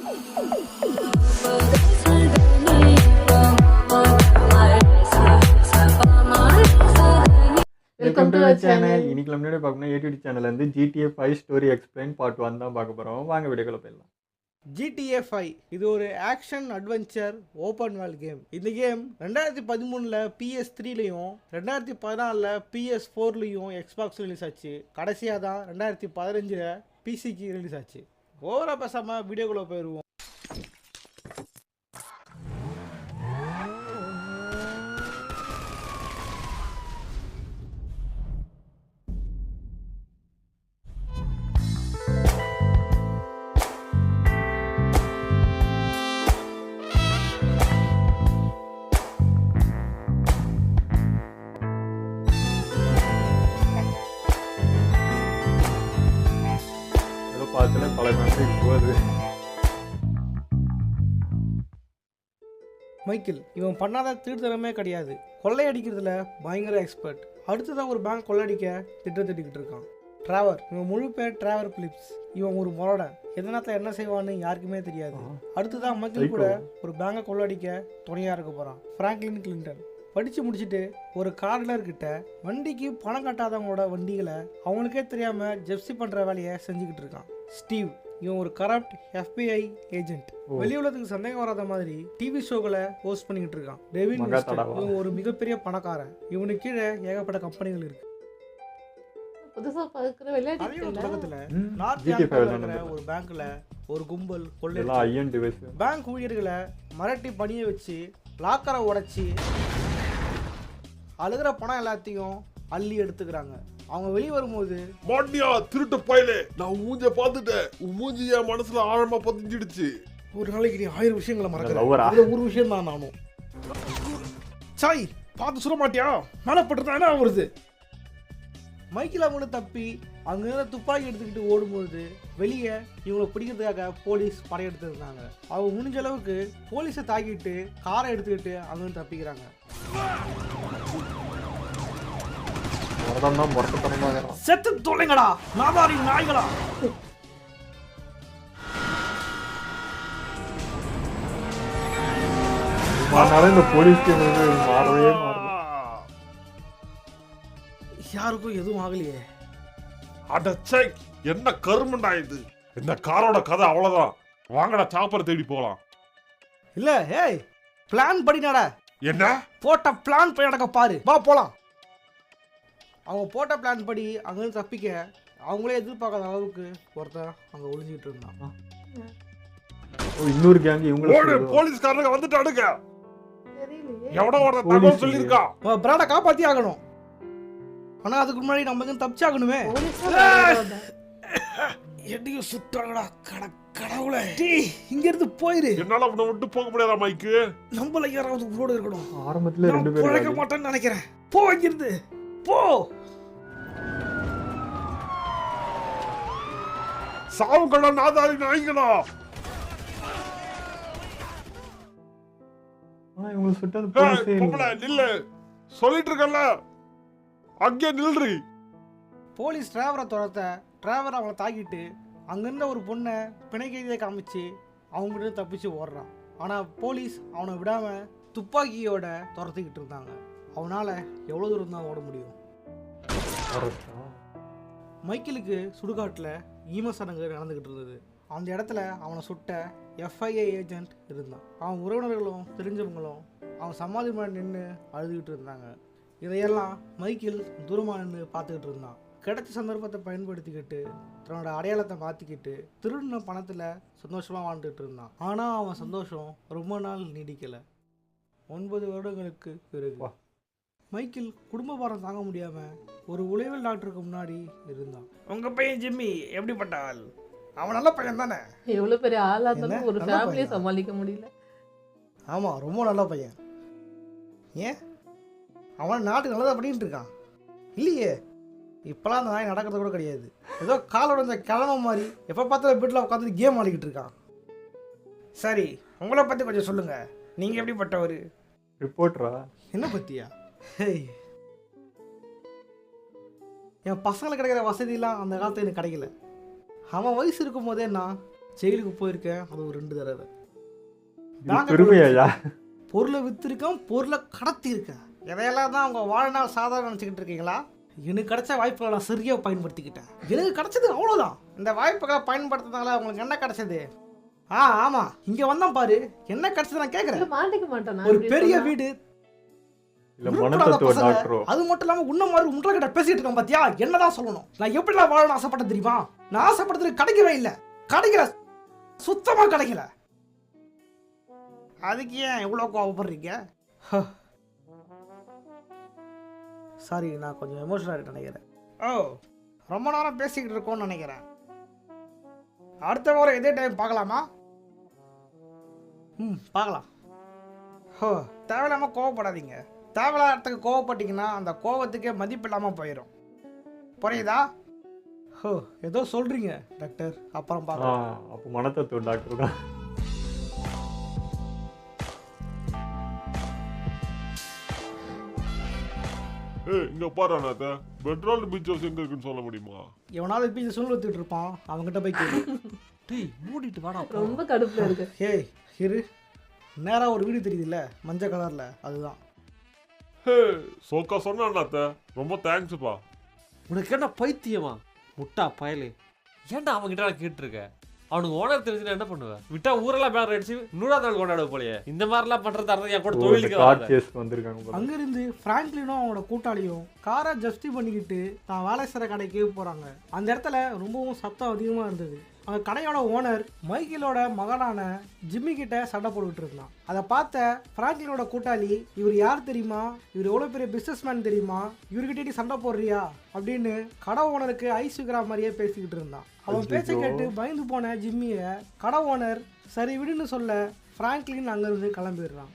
Welcome to our channel. இன்னைக்கு நம்ம முன்னாடி பார்க்கணும் ஏடிடி சேனல்ல இருந்து GTA 5 ஸ்டோரி எக்ஸ்பிளைன் பார்ட் 1 தான் பார்க்க போறோம். வாங்க வீடியோக்குள்ள போயிடலாம். GTA 5 இது ஒரு action adventure open world game. இந்த கேம் 2013ல் PS3லையும் 2014ல் PS4லையும் எக்ஸ்பாக்ஸ் ரிலீஸ் ஆச்சு. கடைசியாக தான் 2015ல் பிசிக்கு ரிலீஸ் ஆச்சு. ஓவரா பேசாமல் வீடியோக்குள்ளே போயிடுவோம். பார்த்துல பல மெசேஜ் போகுது. மைக்கேல் இவன் பண்ணாத திருத்தனமே கிடையாது. கொள்ளையடிக்கிறதுல பயங்கர எக்ஸ்பர்ட். அடுத்ததான் ஒரு பேங்க் கொள்ளையடிக்க திட்டத்திட்டுக்கிட்டு இருக்கான். டிராவர், இவன் முழு பேர் டிராவர் பிலிப்ஸ். இவன் ஒரு முரட, எதனால என்ன செய்வான்னு யாருக்குமே தெரியாது. அடுத்ததான் மைக்கேல் கூட ஒரு பேங்கை கொள்ளையடிக்க துணையா இருக்க போறான். பிராங்க்லின் கிளின்டன் படித்து முடிச்சுட்டு ஒரு கார்டலர்கிட்ட வண்டிக்கு பணம் கட்டாதவங்களோட வண்டிகளை அவங்களுக்கே தெரியாமல் ஜெப்சி பண்ணுற வேலையை செஞ்சுக்கிட்டு இருக்கான். ஸ்டீவ், இவன் ஒரு கரப்ட் FBI ஏஜென்ட். வெளியுலகத்துக்கு சந்தேகம் வராத மாதிரி டிவி ஷோக்களை ஹோஸ்ட் பண்ணிக்கிட்டு இருக்கான். டெவின் மிஸ்டர், இவன் ஒரு மிகப்பெரிய பணக்காரன். இவனுக்கு கீழே ஏகப்பட்ட கம்பெனிகள் இருக்கு. புதுசா பார்க்குற தொடக்கத்துல ஒரு பேங்க்ல ஒரு கும்பல் கொள்ளை பேங்க் ஊழியர்களை மிரட்டி பணிய வச்சு லாக்கரை உடைச்சி அழுகிற பணம் எல்லாத்தையும் அள்ளி எடுத்துக்கிறாங்க. அவங்க வெளியே வரும்போது, மாட்டியா திருட்டு பயலே, நான் மூஞ்ச பார்த்துட்டேன், உன் மூஞ்சி என் மனசுல ஆழமா பதிஞ்சிடுச்சு. ஒரு நாளைக்கு நீ 1000 விஷயங்களை மறக்கிறேன். ஒரு விஷயம் தான் நானும். சாய் பார்த்து சொல்ல மாட்டியா, மேலப்பட்டு என்ன வருது. மைக்கில் அவங்கள தப்பி அங்கிருந்த துப்பாக்கி எடுத்துக்கிட்டு ஓடும்போது வெளியே இவங்களை பிடிக்கிறதுக்காக போலீஸ் படையெடுத்து இருந்தாங்க. அவங்க முடிஞ்ச அளவுக்கு போலீஸை தாக்கிட்டு காரை எடுத்துக்கிட்டு அங்கிருந்து தப்பிக்கிறாங்க. செத்து தொலைங்கடா நாதாரி நாய்களா. இந்த போலீஸ் யாருக்கும் எதுவும் ஆகலையே. அடச்சை, என்ன கருமண்டா இது. இந்த காரோட கதை அவ்வளவுதான். வாங்கடா சாப்பர் தேடி போலாம். இல்ல ஏய், பிளான் படினாடா. என்ன போட்ட பிளான் போய் நடக்க பாரு, வா போலாம். அவங்க போட்ட பிளான் படி அங்கிருந்து தப்பிக்க அவங்களே எதிர்பார்க்காத அளவுக்கு ஒருத்தன் அங்க ஒளிஞ்சிட்டு இருந்தான். இன்னொரு கேங் இவங்க போலீஸ்காரங்க வந்துட்டானுங்க. எவனோ ஒரு தகவல் சொல்லிருக்கா, பிராட காப்பாத்தி ஆகணும். ஆனா அதுக்கு முன்னாடி நம்ம இங்க தப்பிச்சாகணுமே. எடியும் சுட்டாங்கடா கடவுளே. இங்க இருந்து போயிரு. என்னால அவனை விட்டு போக முடியாதா மைக்கு? நம்மள யாராவது கூட இருக்கணும். ஆரம்பத்துல ரெண்டு பேரும் போக மாட்டேன்னு நினைக்கிறேன். போ இங்க இருந்து போ. சாவுகளா நாதாரி நாய்களா. இவங்க சுட்டது போலீஸே இல்ல. நில்லு சொல்லிட்டு இருக்கல, அங்கே நில்றி. போலீஸ் டிரைவரை துரத்த டிரைவர் அவனை தாக்கிட்டு அங்கிருந்த ஒரு பொண்ணை பிணைக்கைதியை காமிச்சு அவங்ககிட்ட தப்பிச்சு ஓடுறான். ஆனால் போலீஸ் அவனை விடாமல் துப்பாக்கியோட துரத்திக்கிட்டு இருந்தாங்க. அவனால் எவ்வளோ தூரம் தான் ஓட முடியும். மைக்கேலுக்கு சுடுகாட்டில் ஈமசடங்கு நடந்துக்கிட்டு இருந்தது. அந்த இடத்துல அவனை சுட்ட FIA ஏஜென்ட் இருந்தான். அவன் உறவினர்களும் தெரிஞ்சவங்களும் அவன் சமாதி மேலே நின்று அழுதுகிட்டு இருந்தாங்க. இதையெல்லாம் மைக்கேல் தூரமாக நின்று பார்த்துக்கிட்டு இருந்தான். கிடைச்ச சந்தர்ப்பத்தை பயன்படுத்திக்கிட்டு தன்னோட அடையாளத்தை மாற்றிக்கிட்டு திருடின பணத்தில் சந்தோஷமாக வாழ்ந்துட்டு இருந்தான். ஆனால் அவன் சந்தோஷம் ரொம்ப நாள் நீடிக்கலை. 9 வருடங்களுக்கு பிறகு மைக்கேல் குடும்ப பாரம் தாங்க முடியாமல் ஒரு உளவியல் டாக்டருக்கு முன்னாடி இருந்தான். உங்கள் பையன் ஜிம்மி எப்படிப்பட்ட ஆள்? அவன் நல்ல பையன் தானே? எவ்வளோ பெரிய ஆளாக இருந்தாலும் ஒரு ஃபேமிலியை சமாளிக்க முடியல. ஆமாம், ரொம்ப நல்ல பையன். ஏன் அவன் நாட்டுக்கு நல்லதாக பண்ணிட்டு இருக்கான் இல்லையே? இப்போலாம் அந்த நாய் நடக்கிறது கூட கிடையாது. ஏதோ காலோட இந்த கிழமை மாதிரி எப்போ பார்த்தாலும் வீட்டில் உட்காந்து கேம் ஆடிக்கிட்டு இருக்கான். சரி, உங்களை பற்றி கொஞ்சம் சொல்லுங்கள். நீங்கள் எப்படிப்பட்டவர்? ரிப்போர்ட்டரா? என்ன பற்றியா? என் பசங்களுக்கு கிடைக்கிற வசதியெலாம் அந்த காலத்தில் எனக்கு கிடைக்கல. அவன் வயசு இருக்கும் போதே நான் ஜெயிலுக்கு போயிருக்கேன், அது ஒரு 2 தடவை. இது பெருமையா? பொருளை விற்றுருக்கேன், பொருளை கடத்தியிருக்கேன். இதையெல்லாம் தான் அவங்க வாழ்நாள் சாதாரண நினச்சிக்கிட்டு இருக்கீங்களா? எனக்கு கிடைச்ச வாய்ப்புகளை நான் சரியாக பயன்படுத்திக்கிட்டேன். எனக்கு கிடைச்சது அவ்வளோதான். இந்த வாய்ப்புகளை பயன்படுத்துறதுனால உங்களுக்கு என்ன கிடைச்சது? ஆமாம், இங்கே வந்தான் பாரு, என்ன கிடைச்சது நான் கேட்குறேன். மாட்டிக்க மாட்டேன். ஒரு பெரிய வீடு, மனத்தத்துவ டாக்டரோ. அது மட்டும் இல்லாமல் உன்ன மாதிரி உங்களை கிட்ட பேசிட்டு இருக்கேன் பாத்தியா? என்னதான் சொல்லணும்? நான் எப்படி நான் வாழணும் ஆசைப்பட்டேன் தெரியுமா? நான் ஆசைப்பட்டது கிடைக்கவே இல்லை, கிடைக்கல, சுத்தமா கிடைக்கல. அதுக்கு ஏன் எவ்வளோ கோவப்படுறீங்க? சாரி, நான் கொஞ்சம் எமோஷனல் நினைக்கிறேன். ரொம்ப நேரம் பேசிக்கிட்டு இருக்கோம்னு நினைக்கிறேன். அடுத்த வாரம் இதே டைம் பார்க்கலாமா? பார்க்கலாம். தேவையில்லாமல் கோவப்படாதீங்க. தேவையில்லாததுக்கு கோவப்பட்டீங்கன்னா அந்த கோவத்துக்கே மதிப்பு இல்லாமல் போயிடும். புரியுதா? ஏதோ சொல்றீங்க டாக்டர், அப்புறம் பார்க்கலாம். அப்போ மனத்தத்துவ டாக்டர் தான். இங்க பாரு அண்ணாத்த, பெட்ரோல் பீச் ஹவுஸ் எங்க இருக்குன்னு சொல்ல முடியுமா? எவனாவது பீச் சொல்லி வச்சுட்டு இருப்பான், அவங்ககிட்ட போய் கேளு. டேய் மூடிட்டு வாடா. ரொம்ப கடுப்புல இருக்கு. ஏய் இரு, நேரா ஒரு வீடு தெரியுதுல்ல மஞ்சள் கலர்ல, அதுதான். சோக்கா சொன்ன அண்ணாத்த, ரொம்ப தேங்க்ஸ்ப்பா. உனக்கு என்ன பைத்தியமா முட்டா பயலே? ஏன்டா அவன்கிட்ட நான் கேட்டுருக்க? அவனுக்கு ஓனர் தெரிஞ்சுன்னா என்ன பண்ணுவேன்? விட்டா ஊரெல்லாம் பேர் அடிச்சு 100ஆவது நாள் கொண்டாட போலையே. இந்த மாதிரிலாம் பண்றதா என் கூட தொழிலுக்கு வந்திருக்காங்க. அங்கிருந்து பிராங்க்லினும் அவனோட கூட்டாளியும் காரை ஜஸ்டி பண்ணிக்கிட்டு தான் வேலை செய்கிற கடைக்கு போறாங்க. அந்த இடத்துல ரொம்பவும் சத்தம் அதிகமா இருந்தது. அந்த கடையோட ஓனர் மைக்கேலோட மகனான ஜிம்மி கிட்ட சண்டை போட்டுக்கிட்டு இருந்தான். அதை பார்த்த பிராங்க்லினோட கூட்டாளி, இவர் யார் தெரியுமா? இவர் எவ்வளோ பெரிய பிஸ்னஸ் மேன் தெரியுமா? இவர்கிட்ட சண்டை போடுறியா அப்படின்னு கடை ஓனருக்கு ஐஸ் வைக்கிற மாதிரியே பேசிக்கிட்டு இருந்தான். அவன் பேச்சை கேட்டு பயந்து போன ஜிம்மியை கடை ஓனர் சரி விடுன்னு சொல்ல பிராங்க்லின் அங்கேருந்து கிளம்பிடுறான்.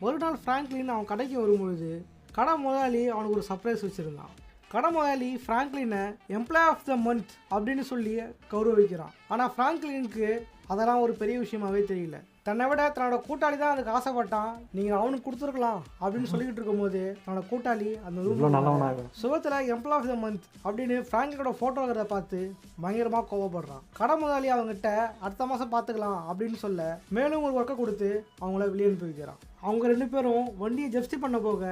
ஒரு நாள் பிராங்க்லின் அவன் கடைக்கு வரும்பொழுது கடை முதலாளி அவனுக்கு ஒரு சர்ப்ரைஸ் வச்சுருந்தான். கடை முதலாளி ஃப்ராங்க்லினை எம்ப்ளாய் ஆஃப் த மந்த் அப்படின்னு சொல்லி கௌரவிக்கிறான். ஆனால் ஃப்ராங்க்லினுக்கு அதெல்லாம் ஒரு பெரிய விஷயமாவே தெரியல. தன்னை விட தன்னோட கூட்டாளி தான் அதுக்கு ஆசைப்பட்டான், நீங்கள் அவனுக்கு கொடுத்துருக்கலாம் அப்படின்னு சொல்லிக்கிட்டு இருக்கும்போது தன்னோட கூட்டாளி அந்த ரூம் சுகத்தில் எம்ப்ளாய் ஆஃப் த மந்த் அப்படின்னு ஃப்ராங்க்லினோட ஃபோட்டோ இருக்கிறத பார்த்து பயங்கரமாக கோவப்படுறான். கடை முதலாளி அவங்ககிட்ட அடுத்த மாதம் பார்த்துக்கலாம் அப்படின்னு சொல்ல மேலும் ஒரு ஒர்க்கை கொடுத்து அவங்கள வெளியே அனுப்பி வைக்கிறான். அவங்க 2 பேரும் வண்டியை ஜப்தி பண்ண போக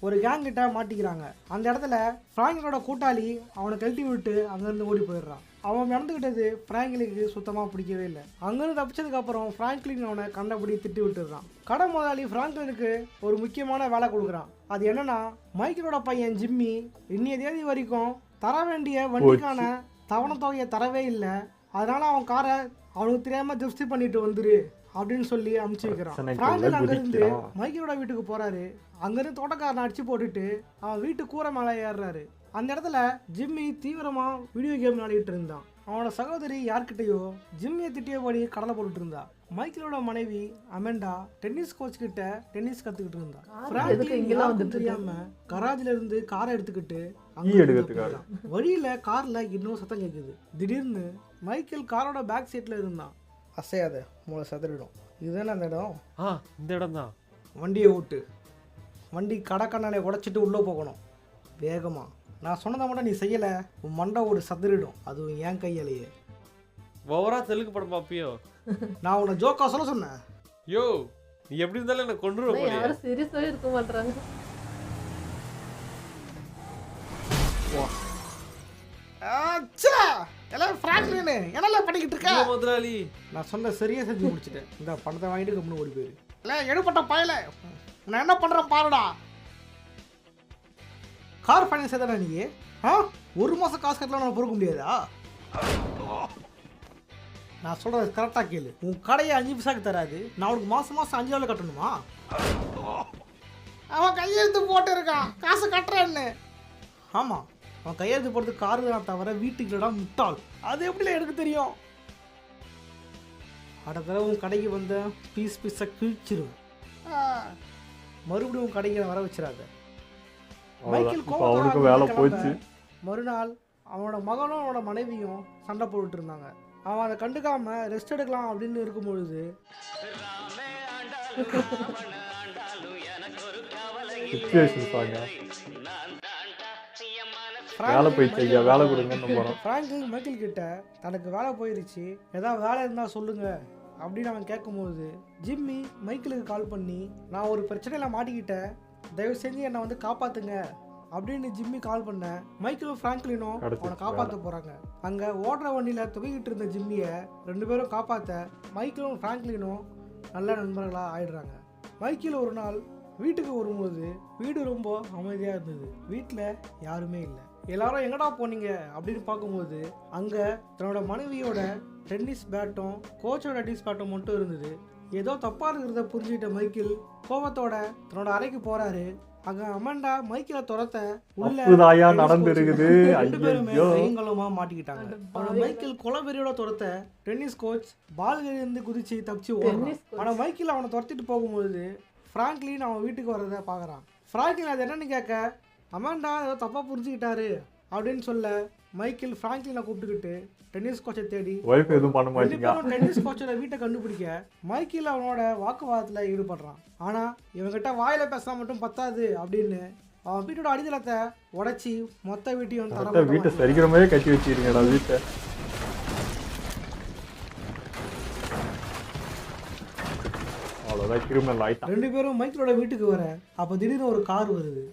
ஒரு கேங் கிட்ட மாட்டிக்கிறாங்க. அந்த இடத்துல ஃப்ராங்க்லினோட கூட்டாளி அவனை கழட்டி விட்டு அங்கேருந்து ஓடி போயிடுறான். அவன் நடந்துக்கிட்டது ஃப்ராங்க்லினுக்கு சுத்தமாக பிடிக்கவே இல்லை. அங்கேருந்து தப்பிச்சதுக்கப்புறம் ஃப்ராங்க்லின் அவனை கண்டபடி திட்டி விட்டுடுறான். கடை முதலாளி ஃப்ராங்க்லினுக்கு ஒரு முக்கியமான வேலை கொடுக்குறான். அது என்னன்னா, மைக்கேலோட பையன் ஜிம்மி இன்னைய தேதி வரைக்கும் தர வேண்டிய வண்டிக்கான தவணைத்தொகையை தரவே இல்லை, அதனால அவன் காரை அவனுக்கு தெரியாமல் ஜப்தி பண்ணிட்டு வந்துரு அப்படின்னு சொல்லி அனுப்பிச்சு வைக்கிறான். ஃப்ராங்க்லின் அங்கேருந்து மைக்கேலோட வீட்டுக்கு போறாரு. அங்கேருந்து தோட்டக்காரனை அடிச்சு போட்டுட்டு அவன் வீட்டு கூரை மேலே ஏறுறாரு. அந்த இடத்துல ஜிம்மி தீவிரமா வீடியோ கேம் விளையாடிட்டு இருந்தான். அவனோட சகோதரி யார்கிட்டயோ ஜிம்மியை திட்டியபடி கடலை போட்டுட்டு இருந்தா. மைக்கேலோட மனைவி அமெண்டா டென்னிஸ் கோச் கிட்ட டென்னிஸ் கத்துக்கிட்டு இருந்தா. தெரியாம கராஜ்ல இருந்து காரை எடுத்துக்கிட்டு வழியில கார்ல இன்னும் சத்தம் கேட்குது. திடீர்னு மைக்கேல் காரோட பேக் சீட்ல இருந்தான். அசையாத, மூளை சதுரிடும். இதுதானே அந்த இடம்? இந்த இடம் தான். வண்டியை ஓட்டு. வண்டி கடை உடைச்சிட்டு உள்ளே போகணும் வேகமா. நான் சொன்னதை மட்டும் நீ செய்யலை, உன் மண்டை ஓடு சதுரிடும், அதுவும் என் கையாலேயே. ஓவரா தெலுங்கு படம் பாப்பியோ? நான் உன்னை ஜோக்கா சொல்ல சொன்னேன். யோ நீ எப்படி இருந்தாலும் என்ன கொன்றுற யாரும் சீரியஸாவே இருக்க மாட்டாங்க. எல்லாம் ஃப்ராங்க்லின் என்னெல்லாம் பண்ணிக்கிட்டு இருக்க முதலாளி? நான் சொன்ன சரியா செஞ்சு முடிச்சிட்டேன். இந்த பணத்தை வாங்கிட்டு கம்முன்னு ஓடி போயிரு. இல்லை எடுப்பட்ட பயல, நான் என்ன பண்ணுறேன் பாருடா. கார் ஃபைனான்ஸ் எதானே நீ? ஒரு மாதம் காசு கட்டலாம் நான் பொறுக்க முடியாதா? நான் சொல்கிறது கரெக்டாக கேளு. உன் கடையை 5 பைசாக்கு தராது, நான் உனக்கு மாதம் 5 நாள் கட்டணுமா? அவன் கையெழுத்து போட்டு இருக்கான் காசு கட்டுறேன்னு. ஆமாம், அவன் கையெழுத்து போடுறதுக்கு காரு தான் தவிர வீட்டுக்கு இல்லடா முட்டாள். அது எப்படில எனக்கு தெரியும்? அடுத்த தடவை உன் கடைக்கு வந்த பீஸாக கிழிச்சிருவேன். மறுபடியும் உன் கடைக்கு வர வச்சிடாத. மைக்கேல் கோவத்தோட வேலை போச்சு. மறுநாள் அவனோட மகனும் அவனோட மனைவியும் சண்டை போட்டுட்டு இருந்தாங்க. அவன் அதை கண்டுக்காம ரெஸ்ட் எடுக்கலாம் அப்படின்னு இருக்கும்பொழுது வேலை போயிடுச்சு ஐயா, வேலை கொடுங்கன்னு போகிறோம். ஃப்ராங்க்லின் மைக்கேல் கிட்ட தனக்கு வேலை போயிருச்சு, ஏதாவது வேலை இருந்தால் சொல்லுங்க அப்படின்னு அவன் கேட்கும்போது ஜிம்மி மைக்கேலுக்கு கால் பண்ணி, நான் ஒரு பிரச்சனையில் மாட்டிக்கிட்டேன், தயவு செஞ்சு என்னை வந்து காப்பாற்றுங்க அப்படின்னு ஜிம்மி கால் பண்ண மைக்கேலும் ஃப்ராங்க்லினும் அவனை காப்பாற்ற போகிறாங்க. அங்கே ஓடுற வண்டியில் தொகைக்கிட்டு இருந்த ஜிம்மியை 2 பேரும் காப்பாற்ற மைக்கேலும் ஃப்ராங்க்லினும் நல்ல நண்பர்களாக ஆயிடுறாங்க. மைக்கேல் ஒரு நாள் வீட்டுக்கு வரும்போது வீடு ரொம்ப அமைதியாக இருந்தது. வீட்டில் யாருமே இல்லை. எல்லாரும் எங்கடா போனீங்க அப்படின்னு பார்க்கும்போது அங்கே தன்னோட மனைவியோட டென்னிஸ் பேட்டும் கோச்சோட டென்னிஸ் பேட்டும் மட்டும் இருந்தது. ஏதோ தப்பாக இருக்கிறத புரிஞ்சுக்கிட்ட மைக்கேல் கோபத்தோட தன்னோட அறைக்கு போகிறாரு. அங்கே அமண்டா மைக்கேலை துரத்த உள்ள நடந்துருக்குது. 2 பேருமே கைங்களுமா மாட்டிக்கிட்டாங்க. அவனை மைக்கேல் கொலவெறியோட துரத்த டென்னிஸ் கோச் பால்களிலிருந்து குதிச்சு தப்பிச்சு ஓடுறான். ஆனால் மைக்கேல் அவனை துரத்திட்டு போகும்போது ஃப்ராங்க்லின் அவன் வீட்டுக்கு வர்றதை பார்க்குறான். ஃப்ராங்க்லின் அது என்னன்னு கேட்க, அமாண்டா ஏதோ தப்பாக புரிஞ்சுக்கிட்டாரு அப்படின்னு சொல்ல மைக்கேல் ஃப்ராங்க்லினை கூப்பிட்டுக்கிட்டு டென்னிஸ் கோச்சை தேடி டென்னிஸ் கோச்சோட வீட்டை கண்டுபிடிக்க மைக்கேல் அவனோட வாக்குவாதத்தில் ஈடுபடுறான். ஆனால் இவங்கிட்ட வாயில பேசினா மட்டும் பத்தாது அப்படின்னு அவன் வீட்டோட அடித்தளத்தை உடைச்சி மொத்த வீட்டையும் வீட்டை சரிக்கிற மாதிரி கட்டி வச்சிருக்கீங்கடா வீட்டை. அவ்வளோதான், கிரிமினல் ஆயிட்டான். 2 பேரும் மைக்கேலோட வீட்டுக்கு வர அப்போ திடீர்னு ஒரு கார் வருது.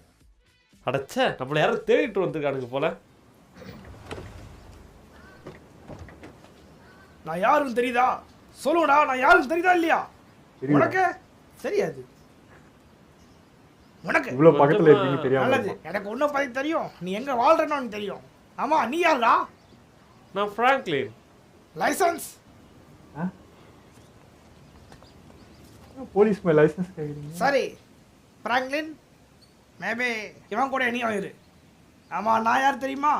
அடச்சே, நம்மள யாரும் தேடிட்டு வந்துருக்கானுங்க போல. நான் யாருன்னு தெரியுதா? சொல்லுடா, நான் யாருன்னு தெரியுதா இல்லையா உனக்கு? தெரியாது. உனக்கு இவ்வளவு பக்கத்துல இருக்கீங்க தெரியாம? நல்லது, எனக்கு ஒன்றும் பத்தி தெரியும். நீ எங்க வாழ்றன்னு தெரியும். ஆமா, நீ யாருடா? நான் ஃப்ராங்க்லின். லைசன்ஸ்? போலீஸ் மேல லைசன்ஸ் கேக்குறீங்க? சரி ஃப்ராங்க்லின், மேபே இவன் கூட நீ ஆயிரு. ஆமா, நான் யார் தெரியுமா?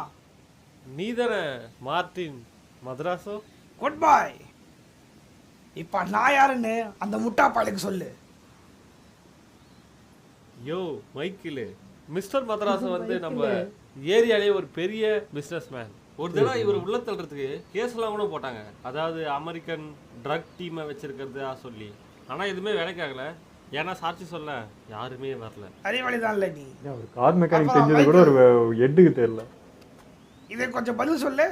நீ தானே மார்டின் மதராசோ? குட் பாய். இப்ப நான் யாருன்னு அந்த முட்டா பாலுக்கு சொல்லு. யோ மைக்கேல், மிஸ்டர் மதராசோ வந்து நம்ம ஏரியாலே ஒரு பெரிய பிசினஸ் மேன். ஒரு தடவை இவர் உள்ள தள்ளுறதுக்கு கேஸ்லாம் கூட போட்டாங்க. அதாவது அமெரிக்கன் ட்ரக் டீமை வச்சிருக்கிறதா சொல்லி. ஆனால் எதுவுமே வேலைக்காகல. ஏன்னா சாட்சி சொல்ல யாருமே வரல. அறிவாளிதான் இல்லை நீ. ஒரு கார் மெக்கானிக் தெரிஞ்சது கூட ஒரு எட்டுக்கு தெரியல. இதை கொஞ்சம் பதில் சொல்லு.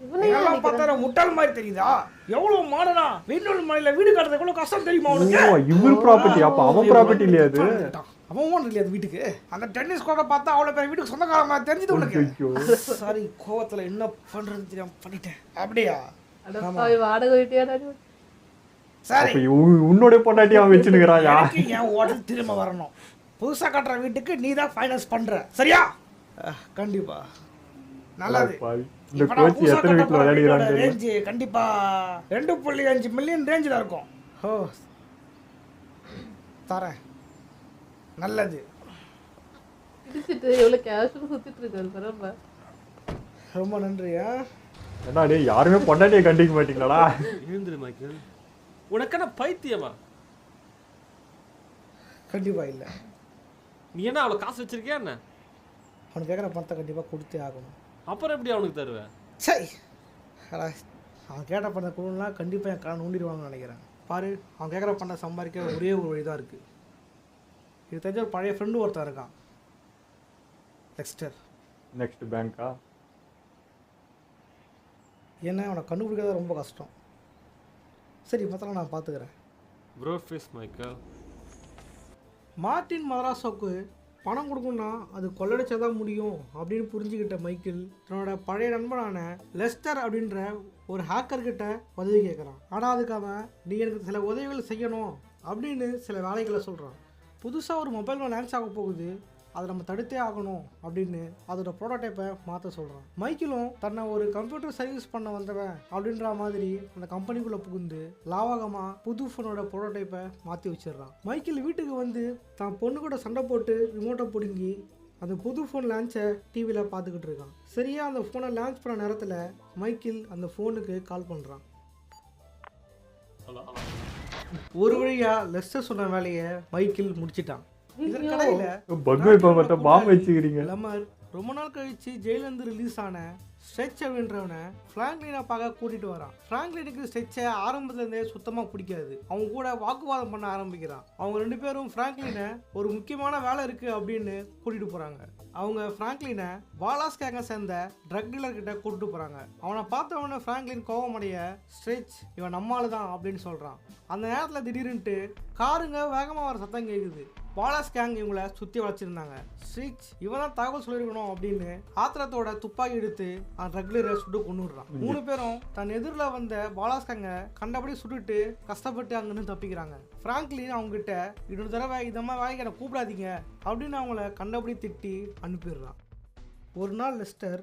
இதெல்லாம் பார்த்தா முட்டாள் மாதிரி தெரியுதா? எவ்வளவு மாடனா வெண்ணூல் மலையில வீடு கட்டுறது எவ்வளவு கஷ்டம் தெரியுமா உனக்கு? இவர் ப்ராப்பர்ட்டி, அப்ப அவன் ப்ராப்பர்ட்டி இல்லையா அது? அவன் ஓன் இல்லையா அது வீட்டுக்கு? அந்த டென்னிஸ் கோர்ட்டை பார்த்தா அவ்வளவு பேர் வீட்டுக்கு சொந்தக்காரமா தெரிஞ்சது உனக்கு? சாரி, கோவத்துல என்ன பண்றது தெரியாம பண்ணிட்டேன். அப்படியா? வாடகை வீட்டையா? சரி, உன்னோட பொண்டாட்டி அவன் வச்சுக்கிறான். என் ஹோட்டல் திரும்ப வரணும். புதுசா கட்டுற வீட்டுக்கு நீ தான் ஃபைனான்ஸ் பண்ற, சரியா? கண்டிப்பா. நல்லது. இந்த கோச் எத்தனை வீட்ல விளையாடுறாங்க? ரேஞ்ச் கண்டிப்பா 2.5 மில்லியன் ரேஞ்சில் இருக்கும். ஓ, தரேன். நல்லது. இடிச்சிட்டு எவ்வளவு கேஷும் சுத்திட்டு இருக்காரு பரவாயில்ல. ரொம்ப நன்றியா. ஏன்னா டேய், யாருமே பொண்டாட்டியை கண்டிக்க மாட்டீங்களாடா? எழுந்துரு மைக்கேல், உனக்கான பைத்தியமா? கண்டிப்பா இல்ல. நீ என்ன அவ்வளோ காசு வச்சிருக்கியா என்ன? அவனுக்கு கேட்குற பணத்தை கண்டிப்பாக கொடுத்தே ஆகணும். அப்புறம் எப்படி அவனுக்கு தருவேன்? சரி, அவன் கேட்ட பணத்தை கொடுனா கண்டிப்பாக என் கடன் ஊண்டிடுவாங்கன்னு நினைக்கிறேன். பாரு, அவன் கேட்குற பணத்தை சம்பாதிக்க ஒரே ஒரு வழி தான் இருக்குது. இது தெரிஞ்ச ஒரு பழைய ஃப்ரெண்டு ஒருத்தன் இருக்கான், லெக்ஸ்டர். நெக்ஸ்ட் பேங்க்கா? ஏன்னா அவனை கண்டுபிடிக்கிறது ரொம்ப கஷ்டம். சரி, பார்த்தா நான் பார்த்துக்கிறேன். ப்ரோ ஃபேஸ் மைக்கேல். மார்டின் மதராசோக்கு பணம் கொடுக்கணும்னா அது கொள்ளடிச்சாதான் முடியும் அப்படின்னு புரிஞ்சுக்கிட்ட மைக்கேல் தன்னோட பழைய நண்பனான லெஸ்டர் அப்படின்ற ஒரு ஹேக்கர்கிட்ட உதவி கேட்குறான். ஆனால் அதுக்காக நீ எனக்கு சில உதவிகள் செய்யணும் அப்படின்னு சில வேலைகளை சொல்கிறான். புதுசாக ஒரு மொபைல் லான்ச் ஆக போகுது, அதை நம்ம தடுத்தே ஆகணும் அப்படின்னு அதோட ப்ரோட்டோடைப்பை மாற்ற சொல்கிறான். மைக்கேலும் தன்னை ஒரு கம்ப்யூட்டர் சர்வீஸ் பண்ண வந்தவன் அப்படின்ற மாதிரி அந்த கம்பெனிக்குள்ளே புகுந்து லாவகமாக புது ஃபோனோட ப்ரோட்டோடைப்பை மாற்றி வச்சிடுறான். மைக்கேல் வீட்டுக்கு வந்து தான் பொண்ணு கூட சண்டை போட்டு ரிமோட்டை பிடுங்கி அந்த புது ஃபோன் லான்ச்சை டிவியில் பார்த்துக்கிட்டு இருக்கான். சரியாக அந்த ஃபோனை லான்ச் பண்ண நேரத்தில் மைக்கேல் அந்த ஃபோனுக்கு கால் பண்ணுறான். ஒரு வழியா லெஸ்டர் சொன்ன வேலையை மைக்கேல் முடிச்சிட்டான். இதற்கிடையில பக் இப்ப பார்த்தா பாம்பு வச்சுக்கிறீங்க. லெமர் ரொம்ப நாள் கழிச்சு ஜெயிலேருந்து ரிலீஸ் ஆன ஸ்ட்ரெச் அப்படின்றவனை ஃப்ராங்க்லினை பார்க்க கூட்டிட்டு வரான். ஃப்ராங்க்லினுக்கு ஸ்ட்ரெச்சை ஆரம்பத்துலேருந்தே சுத்தமாக பிடிக்காது. அவங்க கூட வாக்குவாதம் பண்ண ஆரம்பிக்கிறான். அவங்க 2 பேரும் ஃப்ராங்க்லினை ஒரு முக்கியமான வேலை இருக்கு அப்படின்னு கூட்டிட்டு போறாங்க. அவங்க ஃப்ராங்க்லினை வாலாஸ் கேங்க சேர்ந்த ட்ரக் டீலர் கிட்ட கூட்டிட்டு போறாங்க. அவனை பார்த்தவொடனே ஃப்ராங்க்லின் கோவமடைய ஸ்ட்ரெச் இவன் நம்மால தான் அப்படின்னு சொல்றான். அந்த நேரத்தில் திடீர்னுட்டு காருங்க வேகமாக வர சத்தம் கேட்குது. வாலாஸ் கேங் இவங்களை சுற்றி வளைச்சிருந்தாங்க. ஸ்ட்ரெச் இவன் தான் தகவல் சொல்லியிருக்கணும் அப்படின்னு ஆத்திரத்தோட துப்பாக்கி எடுத்து அந்த ட்ரக் டீலரை சுட்டு கொண்டுடுறான். 3 பேரும் தன் எதிரில் வந்த வாலாஸ் கேங்கை கண்டபடி சுட்டுட்டு கஷ்டப்பட்டு அங்கிருந்து தப்பிக்கிறாங்க. ஃப்ராங்க்லின் அவங்க கிட்ட இன்னொரு தடவை இதமாக வேலைக்கு என்னை கூப்பிடாதீங்க அப்படின்னு அவங்கள கண்டபடி திட்டி அனுப்பிடுறான். ஒரு நாள் லெஸ்டர்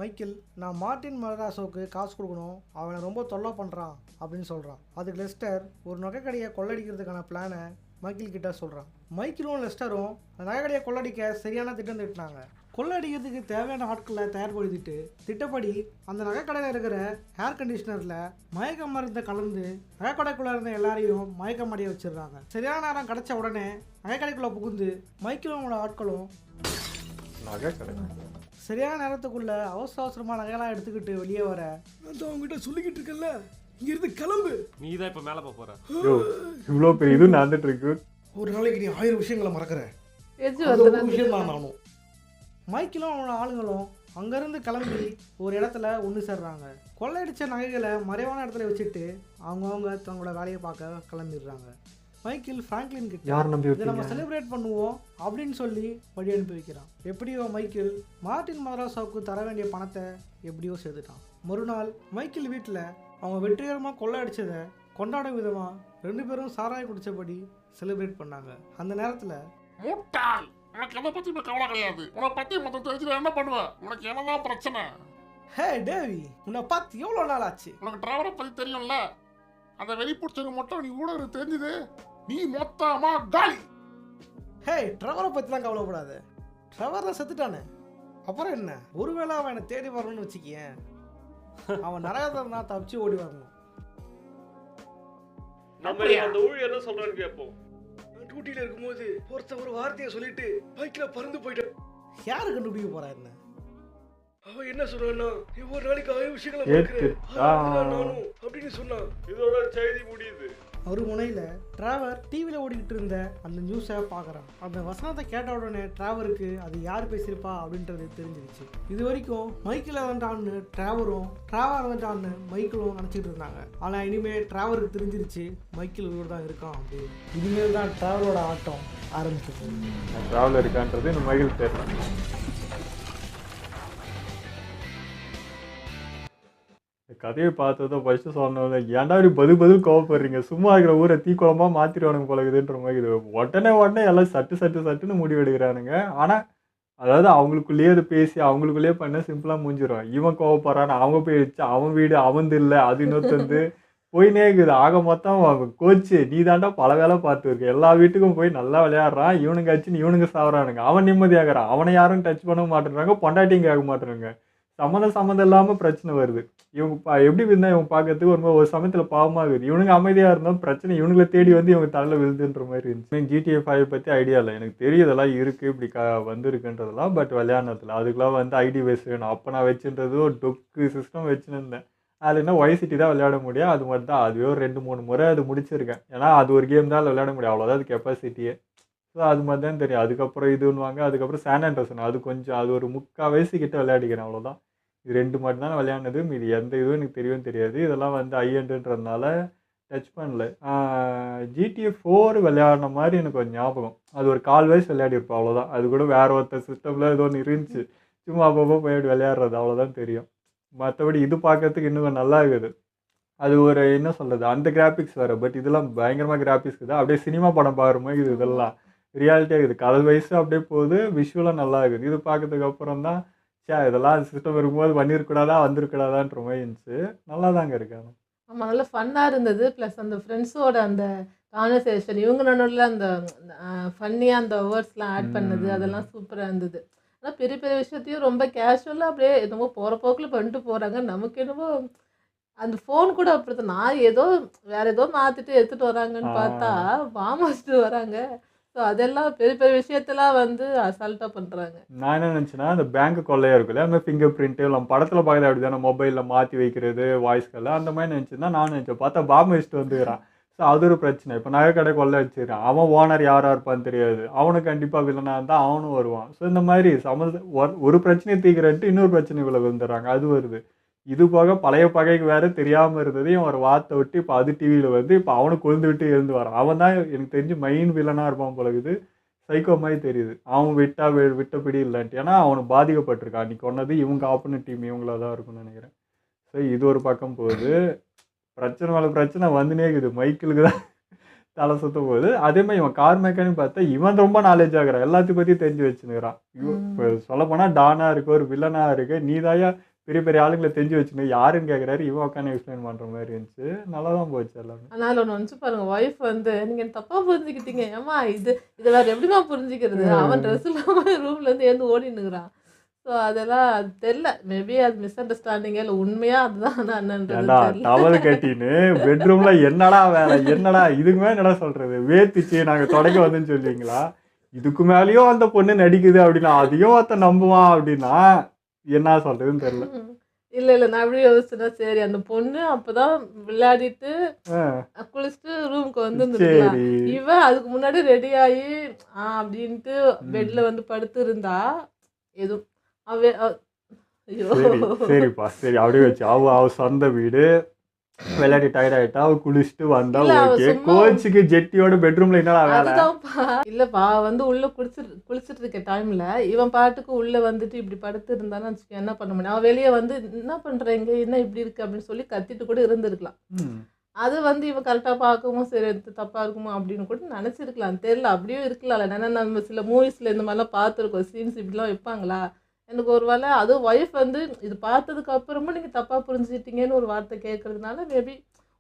மைக்கேல் நான் மார்ட்டின் மராசோக்கு காசு கொடுக்கணும், அவனை ரொம்ப தொல்லை பண்ணுறான் அப்படின்னு சொல்கிறான். அதுக்கு லெஸ்டர் ஒரு நகைக்கடையை கொள்ளடிக்கிறதுக்கான பிளானை மைக்கேல் கிட்ட சொல்கிறான். மைக்கேலும் லெஸ்டரும் அந்த நகைக்கடையை கொள்ளடிக்க சரியான திட்டம் திட்டினாங்க. கொள்ளடிக்கிறதுக்கு தேவையான ஆட்களை தயார்படுத்திட்டு திட்டப்படி அந்த நகைக்கடையில் இருக்கிற ஏர் கண்டிஷனரில் மயக்க மருந்தை கலந்து நகைக்கடைக்குள்ளே இருந்த எல்லாரையும் மயக்கம் அடைய வச்சிடுறாங்க. சரியான நேரம் கிடைச்ச உடனே நகைக்கடைக்குள்ளே புகுந்து மைக்கேலும் அவங்களோட ஆட்களும் சரியான நேரத்துக்குள்ள அவசரமா நகையெல்லாம் எடுத்துக்கிட்டு வெளியே வர நான் அவங்ககிட்ட சொல்லிக்கிட்டு இருக்கல, இங்க இருந்து கிளம்பு, நீ தான் இப்ப மேல போற. இவ்வளோ பெரிய இது நடந்துட்டு இருக்கு. ஒரு நாளைக்கு நீ 1000 விஷயங்களை மறக்கிற விஷயம் தான் நானும். மைக்கேலும் அவனோட ஆளுங்களும் அங்கிருந்து கிளம்பி ஒரு இடத்துல ஒன்று சேர்றாங்க. கொள்ளையடிச்ச நகைகளை மறைவான இடத்துல வச்சுட்டு அவங்க தங்களோட வேலையை பார்க்க கிளம்பிடுறாங்க. மைக்கேல் ஃப்ராங்க்லின் கிட்ட இதை நம்ம செலிப்ரேட் பண்ணுவோம் அப்படின்னு சொல்லி வழி அனுப்பி வைக்கிறான். எப்படியோ மைக்கேல் மார்ட்டின் மராசோவுக்கு தர வேண்டிய பணத்தை எப்படியோ சேர்த்துட்டான். மறுநாள் மைக்கேல் வீட்டில் அவங்க வெற்றிகரமாக கொள்ளையடிச்சதை கொண்டாடும் விதமாக 2 பேரும் சாராயம் குடிச்சபடி செலிப்ரேட் பண்ணாங்க. அந்த நேரத்தில் முட்டாள், உனக்கு எதை பத்தி கவலை கிடையாது. உனக்கு பத்தி மொத்தம் தெரிஞ்சு என்ன பண்ணுவ? உனக்கு என்னதான் பிரச்சனை? ஹே டேவி, உன்னை பார்த்து எவ்வளோ நாள் ஆச்சு? உனக்கு டிரைவரை பத்தி தெரியும்ல, அந்த வெளிப்பிடிச்சது மட்டும் நீ கூட தெரிஞ்சுது, நீ மொத்தமா காலி. ஹே ட்ரெவரை பற்றிலாம் கவலைப்படாத, ட்ரெவர் தான் செத்துட்டானே, அப்புறம் என்ன? ஒருவேளை அவன் என்னை தேடி வரணும்னு வச்சுக்கேன், அவன் நரகத்தில் தான் தப்பிச்சு ஓடி வரணும். நம்ம அந்த ஊழியர் என்ன சொல்றான்னு கேட்போம். டியூட்டியில் இருக்கும்போது ஒருத்தர் ஒரு வார்த்தையை சொல்லிட்டு பைக்கில் பறந்து போயிட்டான். யாரு கண்டுபிடிக்க போறா என்ன? அவன் என்ன சொல்றான்னா, ஒரு நாளைக்கு 1000 விஷயங்களை நானும் அப்படின்னு சொன்னான். இதோட செய்தி முடியுது. ஒரு முனையில் டிராவர் டிவியில் ஓடிக்கிட்டு இருந்த அந்த நியூஸை பார்க்குறான். அந்த வசனத்தை கேட்ட உடனே டிராவருக்கு அது யார் பேசியிருப்பா அப்படின்றது தெரிஞ்சிருச்சு. இது வரைக்கும் மைக்கேல் இறந்துட்டான்னு டிராவரும், டிராவர் இறந்துட்டான்னு மைக்கேலும் நினச்சிட்டு இருந்தாங்க. ஆனால் இனிமேல் டிராவருக்கு தெரிஞ்சிருச்சு மைக்கேல் உயிரோடு தான் இருக்கான் அப்படின்னு. இனிமேல் தான் டிராவலோட ஆட்டம் ஆரம்பிச்சிருக்கு. டிராவல் இருக்கான்றது இந்த மைக்கேல் தெரியல. கதையை பார்த்ததோ ஃபஸ்ட்டு சொன்னது ஏன்டா இப்படி பதில் கோவப்படுறீங்க, சும்மா இருக்கிற ஊரை தீக்குளமாக மாற்றிடுவானுங்க போலகுதுன்ற மாதிரி. இது உடனே எல்லாம் சட்டுன்னு முடிவு எடுக்கிறானுங்க. ஆனால் அதாவது அவங்களுக்குள்ளேயே அதை பேசி அவங்களுக்குள்ளேயே பண்ண சிம்பிளாக முடிஞ்சிடும். இவன் கோவப்படுறான், அவங்க போய் வச்சு அவன் வீடு அவந்து இல்லை அது இன்னொருத்தந்து போயினே இருக்குது. ஆக மொத்தம் கோச்சு நீ தாண்டா பல வேலை பார்த்துருக்கு, எல்லா வீட்டுக்கும் போய் நல்லா விளையாடுறான், இவனுங்க ஆச்சுன்னு இவனுங்க சாப்பிட்றானுங்க, அவன் நிம்மதியாகிறான், அவனை யாரும் டச் பண்ண மாட்டேறாங்க, பொண்டாட்டியும் கேட்க மாட்டேறாங்க. சம்மந்தம் இல்லாமல் பிரச்சனை வருது. இவங்க எப்படி இருந்தால் இவங்க பார்க்கறதுக்கு ஒரு சமயத்தில் பாவமாக இருக்குது. இவனுங்க அமைதியாக இருந்தால் பிரச்சனை இவனுங்களை தேடி வந்து இவங்க தலையில் விழுதுன்ற மாதிரி இருந்துச்சு. GTA 5 பற்றி ஐடியா இல்லை எனக்கு, தெரியுதெல்லாம் இருக்குது இப்படி வந்துருக்குன்றதெல்லாம். பட் விளையாடுறதுல அதுக்கெலாம் வந்து ஐடி வேஸ் வேணும். அப்போ நான் வச்சுன்றது ஒரு டொக்கு சிஸ்டம் வச்சுருந்தேன். அதில் என்ன YCT தான் விளையாட முடியும், அது மட்டும் தான். அதுவே ஒரு 2-3 முறை அது முடிச்சிருக்கேன். ஏன்னா அது ஒரு கேம் தான் விளையாட முடியும், அவ்வளோதான் அது கெப்பாசிட்டியே. ஸோ அது மாதிரி தான் தெரியும். அதுக்கப்புறம் இதுன்னுவாங்க, அதுக்கப்புறம் சான் ஆண்ட்ரஸ் அது கொஞ்சம் அது ஒரு 3/4 வயசுக்கிட்ட விளையாடிக்கிறேன், அவ்வளோதான். இது 2 மட்டும் தான் விளையாடுனது, மீது எந்த இதுவும் எனக்கு தெரியவும் தெரியாது. இதெல்லாம் வந்து ஐஎன்ன்றதுனால டச் பண்ணல. GTA 4 விளையாடின மாதிரி எனக்கு ஒரு ஞாபகம். அது ஒரு 1/4 வயசு விளையாடிருப்போம், அவ்வளோதான். அது கூட வேறு ஒருத்தர் சிஸ்டமில் ஏதோ ஒன்று இருந்துச்சு, சும்மா அப்பப்போ போய் விளையாடுறது, அவ்வளோதான் தெரியும். மற்றபடி இது பார்க்கறதுக்கு இன்னும் நல்லா இருக்குது. அது ஒரு என்ன சொல்கிறது, அந்த கிராஃபிக்ஸ் வேறு. பட் இதெல்லாம் பயங்கரமாக கிராஃபிக்ஸ் இருக்குது, அப்படியே சினிமா படம் பார்க்குற மாதிரி இது. இதெல்லாம் ரியாலிட்டியாக இருக்குது. கதை வயசு அப்படியே போகுது, விஷுவலாக நல்லா இருக்குது. இது பார்க்கறதுக்கு அப்புறம் தான் இதெல்லாம் சிஸ்டம் இருக்கும்போது பண்ணியிருக்கூடாதா வந்திருக்கூடாதான்ற மாதிரி இருந்துச்சு. நல்லா தாங்க இருக்காங்க. ஆமாம், நல்லா ஃபன்னாக இருந்தது. ப்ளஸ் அந்த ஃப்ரெண்ட்ஸோட அந்த கான்வர்சேஷன், இவங்க நடுவில் அந்த ஃபன்னியாக அந்த வேர்ட்ஸ்லாம் ஆட் பண்ணது, அதெல்லாம் சூப்பராக இருந்தது. ஆனால் பெரிய பெரிய விஷயத்தையும் ரொம்ப கேஷுவலாக அப்படியே என்னமோ போகிற போக்கில் பண்ணிட்டு போகிறாங்க. நமக்கு என்னமோ அந்த ஃபோன் கூட அப்படி தான், நான் ஏதோ வேறு ஏதோ மாற்றிட்டு எடுத்துகிட்டு வராங்கன்னு பார்த்தா பாம் வச்சுட்டு வராங்க. ஸோ அதெல்லாம் பெரிய பெரிய விஷயத்தெல்லாம் வந்து அசால்ட்டாக பண்ணுறாங்க. நான் என்ன நினச்சேன்னா, அந்த பேங்க் கொள்ளையா இருக்குல்ல, அந்த ஃபிங்கர் பிரிண்ட்டு நம்ம படத்தில் பார்க்குறது அப்படி தானே, மொபைலில் மாற்றி வைக்கிறது வாய்ஸ்கெல்லாம் அந்த மாதிரி நினச்சிருந்தா நான் நினச்சேன். பார்த்தா பாம்பு வச்சுட்டு வந்துக்கிறான். ஸோ அது ஒரு பிரச்சனை. இப்போ நகை கடை கொள்ளை வச்சுக்கிறான், அவன் ஓனர் யாராக இருப்பான்னு தெரியாது, அவனுக்கு கண்டிப்பாக வில்லனாக இருந்தால் அவனும் வருவான். ஸோ இந்த மாதிரி ஒரு பிரச்சனையை தீர்க்கிறன்ட்டு இன்னொரு பிரச்சனைக்குள்ளே வந்துடுறாங்க, அது வருது. இது போக பழைய பகைக்கு வேறு தெரியாமல் இருந்ததையும் ஒரு வார்த்தை விட்டு இப்போ அது டிவியில் வந்து இப்போ அவனுக்கு கொழுந்து விட்டு எழுந்து வரான். அவன் தான் எனக்கு தெரிஞ்சு மெயின் வில்லனாக இருப்பான் போலகுது. சைக்கோ மாதிரி தெரியுது. அவன் விட்டபடி இல்லைன்ட்டு. ஏன்னா அவனுக்கு பாதிக்கப்பட்டிருக்கான். அன்றைக்கி கொன்னது இவங்க ஆப்போனன்ட் டீம் இவங்களா தான் இருக்கும்னு நினைக்கிறேன். ஸோ இது ஒரு பக்கம் போகுது. பிரச்சனை மேலே பிரச்சனை வந்துனே இருக்குது. மைக்கிளுக்கு தான் தலை சுத்த போகுது. அதே மாதிரி இவன் கார் மெக்கானிக் பார்த்தா இவன் ரொம்ப நாலேஜ் ஆகிறான், எல்லாத்தையும் பற்றி தெரிஞ்சு வச்சுன்னுக்கிறான். இப்போ சொல்லப்போனால் டானாக இருக்கு, ஒரு வில்லனாக இருக்கு, நீதாயா பெரிய பெரிய ஆளுங்களை தெரிஞ்சு வச்சுன்னு யாருன்னு கேட்குறாரு, இவன் உட்காந்து எக்ஸ்பிளைன் பண்ணுற மாதிரி இருந்துச்சு. நல்லா தான் போச்சு எல்லாமே. ஆனால் ஒன்று வந்து பாருங்க, ஒய்ஃப் வந்து நீங்கள் தப்பாக புரிஞ்சுக்கிட்டீங்க, ஏமா இதை வேற எப்படிமா புரிஞ்சுக்கிறது, அவன் ட்ரெஸ் இல்லாமல் ரூம்லேருந்து எழுந்து ஓடினுங்கிறான். ஸோ அதெல்லாம் அது தெரில, மேபி அது மிஸ் அண்டர்ஸ்டாண்டிங்கே இல்லை உண்மையாக அதுதான் அண்ணன்றது. டவல் கட்டின்னு பெட்ரூம்ல என்னடா வேலை, என்னடா இதுக்கு மேலே என்னடா சொல்றது, வேர்த்திச்சு நாங்கள் தொடக்க வந்துன்னு சொல்லுவீங்களா, இதுக்கு மேலேயும் அந்த பொண்ணு நடிக்குது அப்படின்னா அதையும் ஒருத்த நம்புவான் அப்படின்னா என்ன சொல்றதுன்னு தெரியல. இல்லை நான் எப்படி யோசிச்சேன்னா, சரி அந்த பொண்ணு அப்போதான் விளையாடிட்டு குளிச்சுட்டு ரூமுக்கு வந்துருந்துருக்கலாம், இவன் அதுக்கு முன்னாடி ரெடி ஆகி அப்படின்ட்டு பெட்ல வந்து படுத்து இருந்தா எதுவும் சரிப்பா சரி அப்படியே வச்சு அவ சொந்த வீடு, விளையாடி டயர்ட் ஆயிட்டா, அவ குளிச்சுட்டு வந்தா ஓகே. கோச்சுக்கு ஜெட்டியோட பெட்ரூம்ல என்னடா வேலை? இல்லப்பா வந்து உள்ள குளிச்சுட்டு இருக்க டைம்ல இவன் பாட்டுக்கு உள்ள வந்துட்டு இப்படி படுத்து இருந்தான்னு வச்சுக்க, என்ன பண்ண முடியும்? அவன் வெளியே வந்து என்ன பண்றீங்க, என்ன இப்படி இருக்கு அப்படின்னு சொல்லி கத்திட்டு கூட இருந்திருக்கலாம். அது வந்து இவன் கரெக்டாக பார்க்கவும் சரி எடுத்து தப்பாக இருக்குமோ அப்படின்னு கூட நினச்சிருக்கலாம், தெரியல. அப்படியும் இருக்கலாம். ஏன்னா நம்ம சில மூவிஸில் இந்த மாதிரிலாம் பார்த்துருக்கோம், சீன்ஸ் இப்படிலாம் வைப்பாங்களா. எனக்கு ஒரு வேளை அதுவும் ஒய்ஃப் வந்து இது பார்த்ததுக்கு அப்புறமும் நீங்கள் தப்பாக புரிஞ்சுக்கிட்டீங்கன்னு ஒரு வார்த்தை கேட்கறதுனால மேபி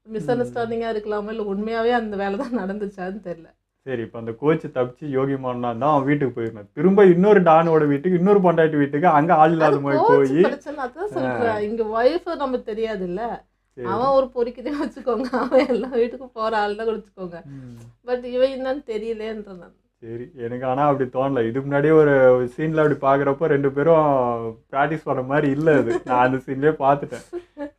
மிஸ் அண்டர்ஸ்டாண்டிங்காக இருக்கலாமா, இல்லை உண்மையாகவே அந்த வேலை தான் நடந்துச்சான்னு தெரியல. சரி, இப்போ அந்த கோச்சு தப்பிச்சு யோகி மான்னா தான் அவன் வீட்டுக்கு போயிருந்தேன். திரும்ப இன்னொரு டானோட வீட்டுக்கு, இன்னொரு பொண்டாட்டி வீட்டுக்கு, அங்கே ஆள் இல்லாத மாதிரி போய் பிரச்சனை. அதான் சொல்கிறேன், இங்கே ஒய்ஃப் நம்ம தெரியாது இல்லை, அவன் ஒரு பொறிக்கிட்டே வச்சுக்கோங்க, அவன் எல்லா வீட்டுக்கும் போகிற ஆள் தான் வச்சுக்கோங்க. பட் இவன் என்னன்னு தெரியலேன்றான். சரி, எனக்கு ஆனால் அப்படி தோணலை. இதுக்கு முன்னாடியே ஒரு சீனில் அப்படி பார்க்குறப்போ ரெண்டு பேரும் ப்ராக்டிஸ் பண்ண மாதிரி இல்லை. அது நான் அந்த சீன்லேயே பார்த்துட்டேன்.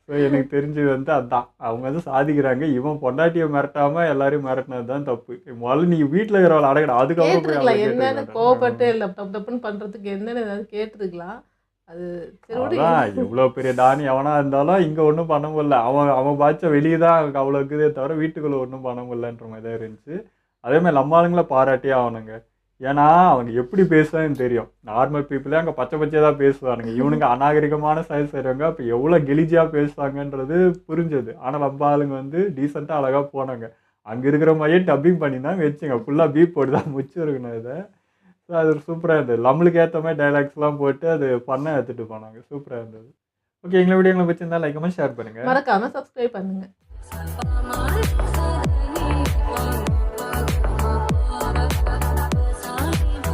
ஸோ எனக்கு தெரிஞ்சது வந்து அதுதான், அவங்க வந்து சாதிக்கிறாங்க. இவன் பொண்டாட்டியை மிரட்டாமல் எல்லாரையும் மிரட்டினது தான் தப்பு. முதல்ல நீ வீட்டில் இருக்கிறவளை அடங்கடா, அதுக்கப்புறம் என்னென்னு கோவப்பட்டு இல்லை தப்புன்னு பண்ணுறதுக்கு என்னென்னு ஏதாவது கேட்டுருக்கலாம். அது இவ்வளோ பெரிய டானி எவனா இருந்தாலும் இங்கே ஒன்றும் பண்ண முடியல. அவன் பாய்ச்ச வெளியே தான் அவ்வளோ இருக்குதே தவிர வீட்டுக்குள்ளே ஒன்றும் பண்ண முடியலன்ற மாதிரி தான் இருந்துச்சு. அதே மாதிரி நம்ம ஆளுங்களை பாராட்டியே ஆகணுங்க. ஏன்னா அவங்க எப்படி பேசுவான்னு தெரியும். நார்மல் பீப்புளே அங்கே பச்சை பச்சையாக தான் பேசுவானுங்க. இவனுங்க அநாகரிகமான செயல் செய்கிறவங்க அப்போ எவ்வளோ கெலிஜியாக பேசுவாங்கன்றது புரிஞ்சது. ஆனால் நம்ம ஆளுங்க வந்து டீசெண்டாக அழகாக போனாங்க. அங்கே இருக்கிற மாதிரியே டப்பிங் பண்ணி தான் வச்சுங்க, ஃபுல்லாக பீப் போட்டு தான் முச்சு இருக்கணும் இதை. ஸோ அது சூப்பராக இருந்தது. நம்மளுக்கு ஏற்ற மாதிரி டைலாக்ஸ்லாம் போட்டு அது பண்ண எடுத்துகிட்டு போனாங்க. சூப்பராக இருந்தது. ஓகே, எங்களை வீடியோ பிடிச்சிருந்தா லைக் கமெண்ட் ஷேர் பண்ணுங்கள், மறக்காமல் சப்ஸ்கிரைப் பண்ணுங்கள்.